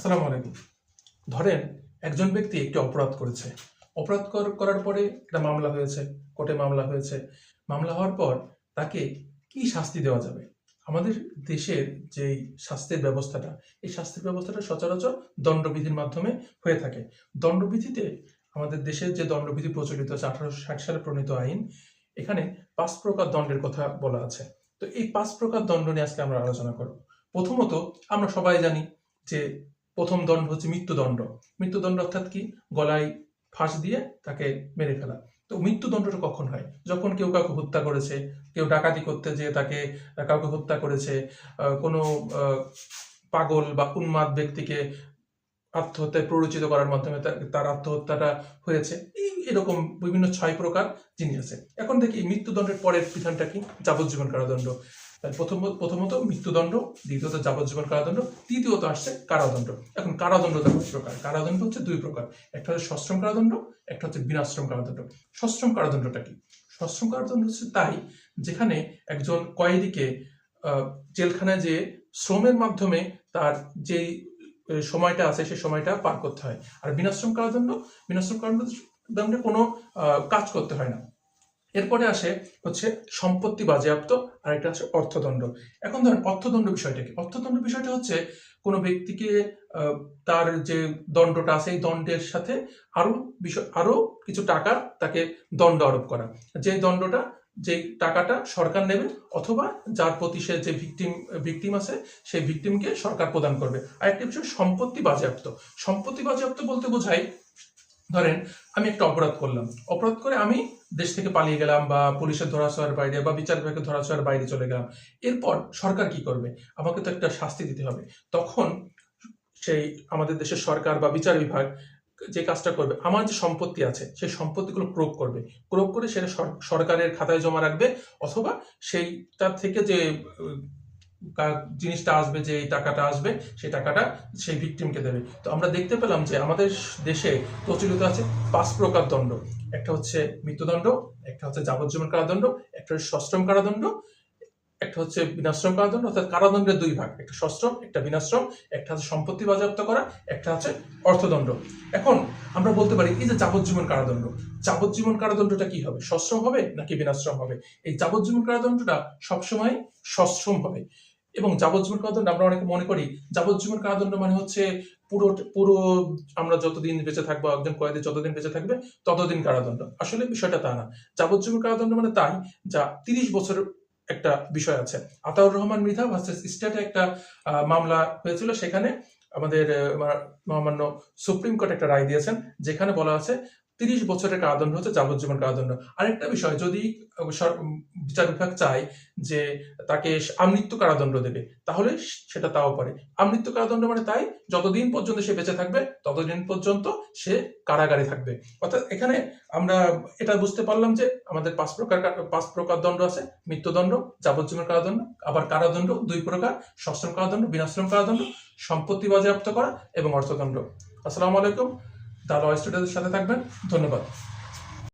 আসসালামু আলাইকুম। ধরেন একজন ব্যক্তি একটি অপরাধ করেছে। অপরাধ করার পরে একটা মামলা হয়েছে, কোর্টে মামলা হয়েছে। মামলা হওয়ার পর তাকে কি শাস্তি দেওয়া যাবে? আমাদের দেশের যেই শাস্তির ব্যবস্থাটা, এই শাস্তির ব্যবস্থাটা সচরাচর দণ্ডবিধির মাধ্যমে হয়ে থাকে। দণ্ডবিধিতে আমাদের দেশের যে দণ্ডবিধি প্রচলিত আছে 1860 সালে প্রণীত আইন, এখানে 5 প্রকার দণ্ডের কথা বলা আছে। তো এই 5 প্রকার দণ্ড নিয়ে আজকে আমরা আলোচনা করব। প্রথমত আমরা সবাই জানি যে প্রথম দণ্ড হচ্ছে মৃত্যুদণ্ড। মৃত্যুদণ্ড অর্থাৎ কি? গলায় ফাঁস দিয়ে তাকে মেরে ফেলা। তো মৃত্যুদণ্ডটা কখন হয়? যখন কেউ কাউকে হত্যা করেছে, কেউ ডাকাতি করতে যেয়ে তাকে কাউকে হত্যা করেছে, কোনো পাগল বা উন্মাদ ব্যক্তিকে আত্মহত্যায় প্ররোচিত করার মাধ্যমে তার আত্মহত্যাটা হয়েছে। এরকম বিভিন্ন 6 প্রকার জিনিস আছে। এখন দেখি মৃত্যুদণ্ডের পরের বিধানটা কি? যাবজ্জীবন কারাদণ্ড। প্রথমত মৃত্যুদণ্ড, দ্বিতীয়ত যাবজ্জীবন কারাদণ্ড, তৃতীয়ত আসছে কারাদণ্ড। এখন কারাদণ্ডটা কয় প্রকার? কারাদণ্ড হচ্ছে 2 প্রকার। একটা হচ্ছে সশ্রম কারাদণ্ড, একটা হচ্ছে বিনাশ্রম কারাদণ্ড। সশ্রম কারাদণ্ডটা কি? সশ্রম কারাদণ্ড হচ্ছে তাই যেখানে একজন কয়েদিকে জেলখানায় যে শ্রমের মাধ্যমে তার যেই সময়টা আছে সেই সময়টা পার করতে হয়। আর বিনাশ্রম কারাদণ্ডে কোনো কাজ করতে হয় না। এরপরে আসে হচ্ছে সম্পত্তি বাজেয়াপ্ত, আর একটা আছে অর্থদণ্ড। এখন ধরেন অর্থদণ্ড বিষয়টা কি? অর্থদণ্ড বিষয়টা হচ্ছে কোনো ব্যক্তিকে তার যে দণ্ডটা আছে এই দণ্ডের সাথে আরো কিছু টাকা তাকে দণ্ড আরোপ করা। যে দণ্ডটা, যে টাকাটা সরকার নেবে, অথবা যার প্রতি সে যে ভিকটিম আছে সেই ভিকটিমকে সরকার প্রদান করবে। আরেকটি বিষয় সম্পত্তি বাজেয়াপ্ত। সম্পত্তি বাজেয়াপ্ত বলতে বোঝায়, ধরেন আমি একটা অপরাধ করলাম, অপরাধ করে আমি দেশ থেকে পালিয়ে গেলাম, বা পুলিশের ধরাছোঁয়ার বাইরে বা বিচার বিভাগের ধরাছোঁয়ার বাইরে চলে গেলাম। এরপর সরকার কি করবে? আমাকে তো একটা শাস্তি দিতে হবে। তখন সেই আমাদের দেশের সরকার বা বিচার বিভাগ যে কাজটা করবে, আমার যে সম্পত্তি আছে সেই সম্পত্তিগুলো ক্রোক করবে। ক্রোক করে সেটা সরকারের খাতায় জমা রাখবে, অথবা সেই তার থেকে যে জিনিসটা আসবে, যে টাকাটা আসবে, সেই টাকাটা সেই ভিকটিমকে দেবে। তো আমরা দেখতে পেলাম যে আমাদের দেশে প্রচলিত আছে 5 প্রকার দণ্ড। একটা হচ্ছে মৃত্যুদণ্ড, একটা হচ্ছে যাবজ্জীবন কারাদণ্ড, একটা হচ্ছে সশ্রম কারাদণ্ড, একটা হচ্ছে বিনাশ্রম কারাদণ্ড। অর্থাৎ কারাদণ্ডের 2 ভাগ, একটা সশ্রম, একটা বিনাশ্রম। একটা হচ্ছে সম্পত্তি বাজেয়াপ্ত করা, একটা হচ্ছে অর্থদণ্ড। এখন আমরা বলতে পারি এই যে যাবজ্জীবন কারাদণ্ড, যাবজ্জীবন কারাদণ্ডটা কি হবে? সশ্রম হবে নাকি বিনাশ্রম হবে? এই যাবজ্জীবন কারাদণ্ডটা সবসময় সশ্রম হবে। এবং যাবজ্জীবন কারাদণ্ড আমরা অনেকে মনে করি যাবজ্জীবন কারাদণ্ড মানে হচ্ছে পুরো পুরো আমরা যতদিন বেঁচে থাকবো, একজন কয়েদি যতদিন বেঁচে থাকবে ততদিন কারাদণ্ড। আসলে বিষয়টা তা না। যাবজ্জীবন কারাদণ্ড মানে তাই যা 30 বছরের একটা বিষয় আছে। আতাউর রহমান মৃধা ভার্সেস স্টেটে একটা মামলা হয়েছিল। সেখানে আমাদের মহামান্য সুপ্রিম কোর্ট একটা রায় দিয়েছেন, যেখানে বলা আছে 30 বছরের কারাদণ্ড হচ্ছে যাবজ্জীবন কারাদণ্ড। আরেকটা বিষয়, যদি বিচার বিভাগ চায় যে তাকে আমৃত্যু কারাদণ্ড দেবে, তাহলে সেটা তাও পারে। আমৃত্যু কারাদণ্ড মানে তাই যতদিন পর্যন্ত সে বেঁচে থাকবে ততদিন পর্যন্ত সে কারাগারে থাকবে। অর্থাৎ এখানে আমরা এটা বুঝতে পারলাম যে আমাদের 5 প্রকার দণ্ড আছে: মৃত্যুদণ্ড, যাবজ্জীবন কারাদণ্ড, আবার কারাদণ্ড 2 প্রকার: সশ্রম কারাদণ্ড, বিনাশ্রম কারাদণ্ড, সম্পত্তি বাজেয়াপ্ত করা এবং অর্থদণ্ড। আসসালামু আলাইকুম। দ্য ল স্টুডেন্টের সাথে থাকবেন। ধন্যবাদ।